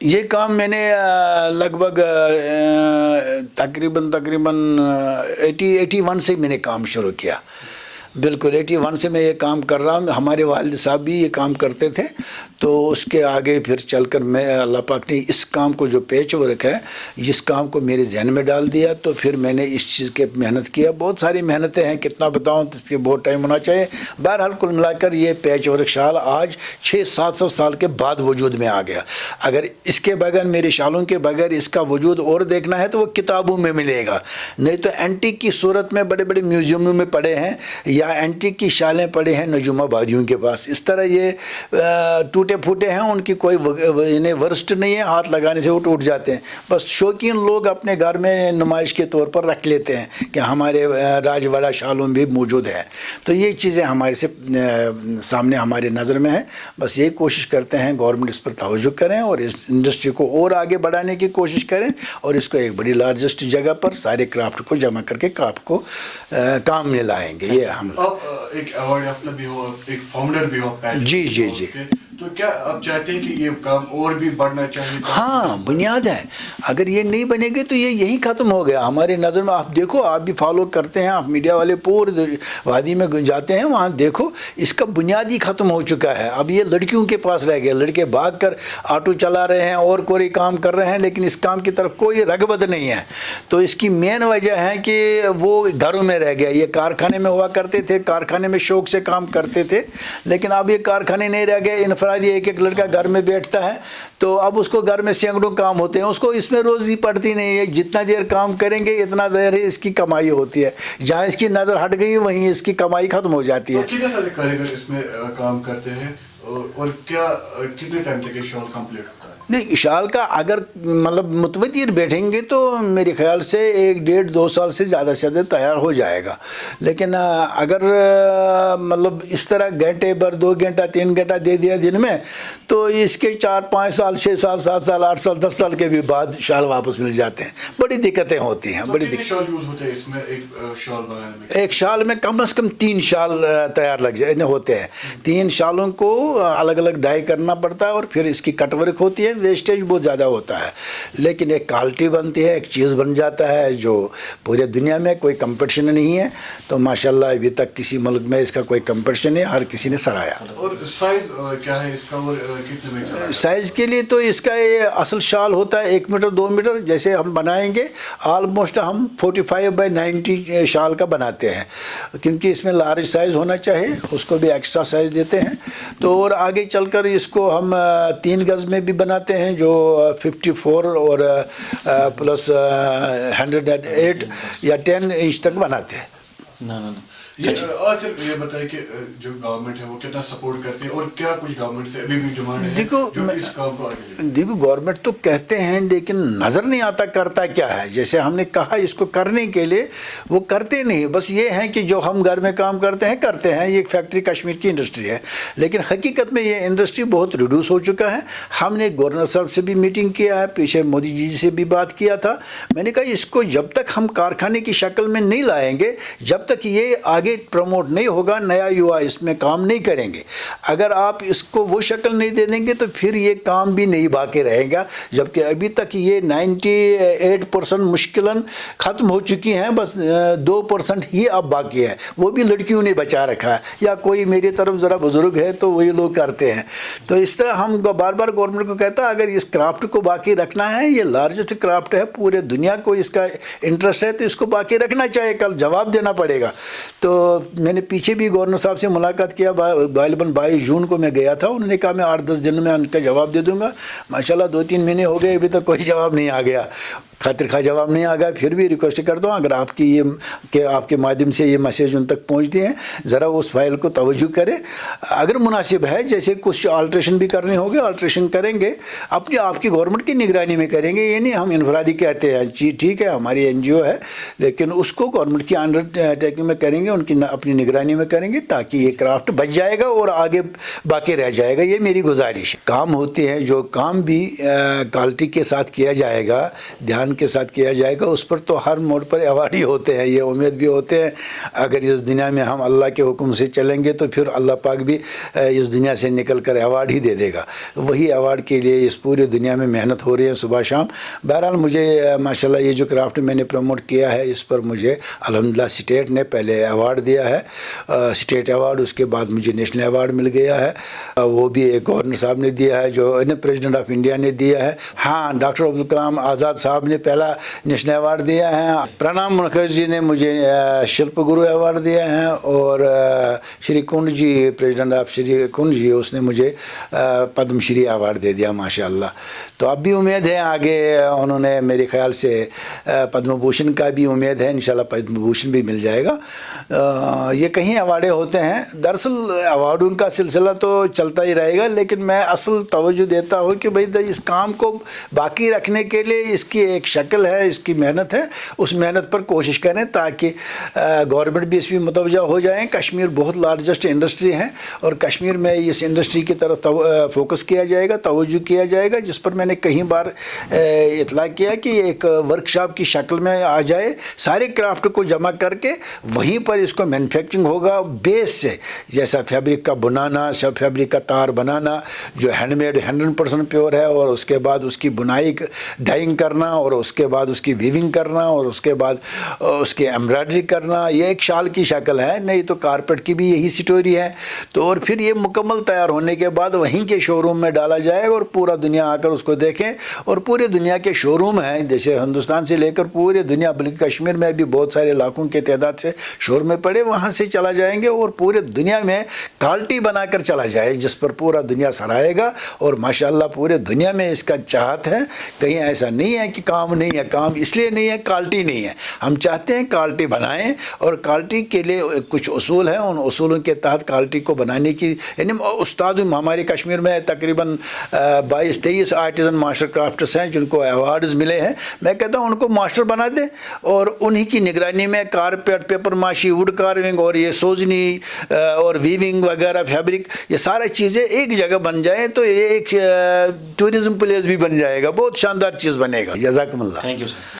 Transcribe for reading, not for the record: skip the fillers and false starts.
یہ کام میں نے لگ بھگ تقریباً 81 سے میں نے کام شروع کیا. بالکل 81 سے میں یہ کام کر رہا ہوں. ہمارے والد صاحب بھی یہ کام کرتے تھے، تو اس کے آگے پھر چل کر میں اللہ پاک نے اس کام کو جو پیچ ورک ہے اس کام کو میرے ذہن میں ڈال دیا. تو پھر میں نے اس چیز کے محنت کیا. بہت ساری محنتیں ہیں، کتنا بتاؤں تو اس کے بہت ٹائم ہونا چاہیے. بہرحال کل ملا کر یہ پیچ ورک شال آج 600-700 سال کے بعد وجود میں آ گیا. اگر اس کے بغیر، میرے شالوں کے بغیر اس کا وجود اور دیکھنا ہے تو وہ کتابوں میں ملے گا، نہیں تو اینٹیک کی صورت میں بڑے بڑے میوزیموں میں پڑے ہیں یا اینٹیک کی شالیں پڑے ہیں نجوم آبادیوں کے پاس. اس طرح یہ ٹوٹے پھوٹے ہیں، ان کی کوئی انہیں ورسٹ نہیں ہے، ہاتھ لگانے سے وہ ٹوٹ جاتے ہیں. بس شوقین لوگ اپنے گھر میں نمائش کے طور پر رکھ لیتے ہیں کہ ہمارے راج واڑہ شالوں بھی موجود ہے. تو یہ چیزیں ہمارے سے سامنے ہمارے نظر میں ہیں. بس یہی کوشش کرتے ہیں گورنمنٹ اس پر توجہ کریں اور اس انڈسٹری کو اور آگے بڑھانے کی کوشش کریں، اور اس کو ایک بڑی لارجسٹ جگہ پر سارے کرافٹ کو جمع کر کے کرافٹ کو کام میں لائیں گے. یہ ہم ایک ایوارڈ یافتہ بھی ہو، ایک فاؤنڈر بھی ہو. جی جی جی. تو کیا آپ چاہتے ہیں کہ یہ کام اور بھی بڑھنا چاہیے؟ ہاں، بنیاد ہے. اگر یہ نہیں بنے گی تو یہ یہی ختم ہو گیا ہمارے نظر میں. آپ دیکھو، آپ بھی فالو کرتے ہیں، آپ میڈیا والے پورے وادی میں جاتے ہیں، وہاں دیکھو اس کا بنیاد ہی ختم ہو چکا ہے. اب یہ لڑکیوں کے پاس رہ گیا. لڑکے بھاگ کر آٹو چلا رہے ہیں اور کوئی کام کر رہے ہیں، لیکن اس کام کی طرف کوئی رغبت نہیں ہے. تو اس کی مین وجہ ہے کہ وہ گھروں میں رہ گیا. یہ کارخانے میں ہوا کرتے تھے، کارخانے میں شوق سے کام کرتے تھے، لیکن اب یہ کارخانے نہیں رہ گئے. انفرادی ایک ایک لڑکا گھر میں بیٹھتا ہے، تو اب اس کو گھر میں سینکڑوں کام ہوتے ہیں، اس کو اس میں روزی پڑتی نہیں ہے. جتنا دیر کام کریں گے اتنا دیر ہی اس کی کمائی ہوتی ہے. جہاں اس کی نظر ہٹ گئی وہیں اس کی کمائی ختم ہو جاتی ہے. کتنے سارے کاریگر اس میں کام کرتے ہیں اور کیا کتنے ٹائم تک یہ شال کمپلیٹ ہوتا ہے؟ نہیں، شال کا اگر مطلب متواتر بیٹھیں گے تو میرے خیال سے 1-1.5-2 سال سے زیادہ تیار ہو جائے گا. لیکن اگر مطلب اس طرح گھنٹے بھر 2 گھنٹہ 3 گھنٹہ دے دیا دن میں، تو اس کے 4-5 سال 6 سال 7 سال 8 سال 10 سال کے بھی بعد شال واپس مل جاتے ہیں. بڑی دقتیں ہوتی ہیں. بڑی کتنے شال یوز ہوتے ہیں اس میں ایک شال بنانے میں؟ ایک شال میں کم از کم 3 شال تیار ہوتے ہیں. 3 شالوں کو الگ الگ ڈائی کرنا پڑتا ہے اور پھر اس کی کٹ ورک ہوتی ہے. ویسٹیج بہت زیادہ ہوتا ہے، لیکن ایک کوالٹی بنتی ہے، ایک چیز بن جاتا ہے جو پورے دنیا میں کوئی کمپٹیشن نہیں ہے. تو ماشاءاللہ ابھی تک کسی ملک میں اس کا کوئی کمپٹیشن نہیں، ہر کسی نے سرایا. اور سائز کیا ہے اس کا اور کتنے میٹر؟ سائز کے لیے تو اس کا یہ اصل شال ہوتا ہے 1 میٹر 2 میٹر. جیسے ہم بنائیں گے آلموسٹ ہم 45x90 شال کا بناتے ہیں، کیونکہ اس میں لارج سائز ہونا چاہیے، اس کو بھی ایکسٹرا سائز دیتے ہیں. تو اور آگے چل کر اس کو ہم 3 گز میں بھی بناتے ہیں، جو 54 اور پلس 108 یا 10 انچ تک بناتے ہیں. آخر یہ بتائیں کہ جو گورنمنٹ ہے وہ کتنا سپورٹ کرتی ہے اور کیا کچھ گورنمنٹ سے ابھی بھی ڈیمانڈ ہے جو اس کام کو آگے لے؟ دیکھو، گورنمنٹ تو کہتے ہیں لیکن نظر نہیں آتا کرتا کیا ہے. جیسے ہم نے کہا اس کو کرنے کے لیے، وہ کرتے نہیں. بس یہ ہیں کہ جو ہم گھر میں کام کرتے ہیں. یہ ایک فیکٹری کشمیر کی انڈسٹری ہے، لیکن حقیقت میں یہ انڈسٹری بہت ریڈیوس ہو چکا ہے. ہم نے گورنر صاحب سے بھی میٹنگ کیا ہے، پیچھے مودی جی سے بھی بات کیا تھا. میں نے کہا اس کو جب تک ہم کارخانے کی شکل میں نہیں لائیں گے، جب تک یہ آگے پروموٹ نہیں ہوگا، نیا یوا اس میں کام نہیں کریں گے. اگر آپ اس کو وہ شکل نہیں دے دیں گے تو پھر یہ کام بھی نہیں باقی رہے گا. جبکہ ابھی تک یہ 98% مشکلاً ختم ہو چکی ہیں، بس 2% ہی اب باقی ہے. وہ بھی لڑکیوں نے بچا رکھا ہے، یا کوئی میری طرف ذرا بزرگ ہے تو وہی لوگ کرتے ہیں. تو اس طرح ہم بار بار گورنمنٹ کو کہتا ہے اگر اس کرافٹ کو باقی رکھنا ہے، یہ لارجسٹ کرافٹ ہے، پورے دنیا کو اس کا انٹرسٹ ہے، تو اس کو باقی رکھنا چاہیے. کل جواب دینا پڑے گا. تو میں نے پیچھے بھی گورنر صاحب سے ملاقات کیا، غالباً 22 جون کو میں گیا تھا. انہوں نے کہا میں 8-10 دن میں ان کا جواب دے دوں گا. ماشاءاللہ 2-3 مہینے ہو گئے، ابھی تک کوئی جواب نہیں آ گیا، خاطر خواہ جواب نہیں آ گیا. پھر بھی ریکویسٹ کرتا ہوں اگر آپ کی یہ کہ آپ کے مادھیم سے یہ میسیج ان تک پہنچتی ہیں، ذرا اس فائل کو توجہ کریں. اگر مناسب ہے، جیسے کچھ آلٹریشن بھی کرنے ہوں گے، آلٹریشن کریں گے، اپنی آپ کی گورنمنٹ کی نگرانی میں کریں گے. یہ نہیں ہم انفرادی کہتے ہیں جی ٹھیک ہے ہماری NGO ہے، لیکن اس کو گورنمنٹ کی انڈر ٹیکنگ میں کریں گے، ان کی اپنی نگرانی میں کریں گے، تاکہ یہ کرافٹ بچ جائے گا اور آگے باقی رہ جائے گا. یہ میری گزارش ہے. کام ہوتے ہیں جو کام بھی کوالٹی کے ساتھ کیا جائے گا، دھیان فن کے ساتھ کیا جائے گا اس پر تو ہر موڑ پر ایوارڈ ہی ہوتے ہیں، یہ امید بھی ہوتے ہیں اگر اس دنیا میں ہم اللہ کے حکم سے چلیں گے تو پھر اللہ پاک بھی اس دنیا سے نکل کر ایوارڈ ہی دے دے گا. وہی ایوارڈ کے لیے اس پوری دنیا میں محنت ہو رہی ہے صبح شام. بہرحال مجھے ماشاءاللہ یہ جو کرافٹ میں نے پروموٹ کیا ہے اس پر مجھے الحمدللہ اسٹیٹ نے پہلے ایوارڈ دیا ہے، اسٹیٹ ایوارڈ، اس کے بعد مجھے نیشنل ایوارڈ مل گیا ہے، وہ بھی ایک گورنر صاحب نے دیا ہے جو پریزیڈنٹ آف انڈیا نے دیا ہے. ہاں، ڈاکٹر عبدالکلام آزاد صاحب نے پہلا نیشنل ایوارڈ دیا ہے، پرانب مکھرجی نے مجھے شلپ گرو ایوارڈ دیا ہے، اور شری کنڈ جی، پریزیڈنٹ آف شری کنڈ جی، اس نے مجھے پدم شری ایوارڈ دے دیا ماشاءاللہ. تو اب بھی امید ہے آگے انہوں نے میرے خیال سے پدم بھوشن کا بھی امید ہے، انشاءاللہ پدم بھوشن بھی مل جائے گا. یہ کہیں ایوارڈیں ہوتے ہیں، دراصل ایوارڈوں کا سلسلہ تو چلتا ہی رہے گا، لیکن میں اصل توجہ دیتا ہوں کہ بھئی اس کام کو باقی رکھنے کے لیے اس کی ایک شکل ہے، اس کی محنت ہے، اس محنت پر کوشش کریں تاکہ گورنمنٹ بھی اس میں متوجہ ہو جائیں. کشمیر بہت لارجسٹ انڈسٹری ہے اور کشمیر میں اس انڈسٹری کی طرف فوکس کیا جائے گا، توجہ کیا جائے گا، جس پر میں نے کئی بار اطلاع کیا کہ ایک ورکشاپ کی شکل میں آ جائے، سارے کرافٹ کو جمع کر کے وہیں پر اس کو مینوفیکچرنگ ہوگا بیس سے، جیسا فیبرک کا بنانا، سب فیبرک کا تار بنانا جو ہینڈ میڈ 100% پیور ہے، اور اس کے بعد اس کی بنائی ڈائنگ کرنا، اور اس کے بعد اس کی ویونگ کرنا، اور اس کے بعد اس کی ایمبرائڈری کرنا. یہ ایک شال کی شکل ہے، نہیں تو کارپیٹ کی بھی یہی سٹوری ہے. تو اور پھر یہ مکمل تیار ہونے کے بعد وہیں کے شو روم میں ڈالا جائے اور پورا دنیا آ کر اس کو دیکھیں. اور پورے دنیا کے شو روم ہیں، جیسے ہندوستان سے لے کر پورے دنیا، بلکہ کشمیر میں بھی بہت سارے لاکھوں کے تعداد سے شو روم میں پڑے، وہاں سے چلا جائیں گے اور پورے دنیا میں کوالٹی بنا کر چلا جائے جس پر پورا دنیا سرائے گا. اور ماشاءاللہ پورے دنیا میں اس کا چاہت ہے، کہیں ایسا نہیں ہے کہ کام نہیں ہے. کام اس لیے نہیں ہے، کوالٹی نہیں ہے. ہم چاہتے ہیں کوالٹی بنائیں، اور کوالٹی کے لیے کچھ اصول ہیں، ان اصولوں کے تحت کوالٹی کو بنانے کی، یعنی استاد ہمارے کشمیر میں تقریباً 22-23 آرٹیزن ماسٹر کرافٹس ہیں جن کو ایوارڈز ملے ہیں. میں کہتا ہوں ان کو ماسٹر بنا دیں اور انہی کی نگرانی میں کارپیٹ، پیپر ماشی، ووڈ کارونگ اور یہ سوزنی اور ویونگ وغیرہ، فیبرک، یہ سارے چیزیں ایک جگہ بن جائیں تو یہ ایک ٹورزم پلیس بھی بن جائے گا، بہت شاندار چیز بنے گا. جزاکم اللہ. Thank you sir.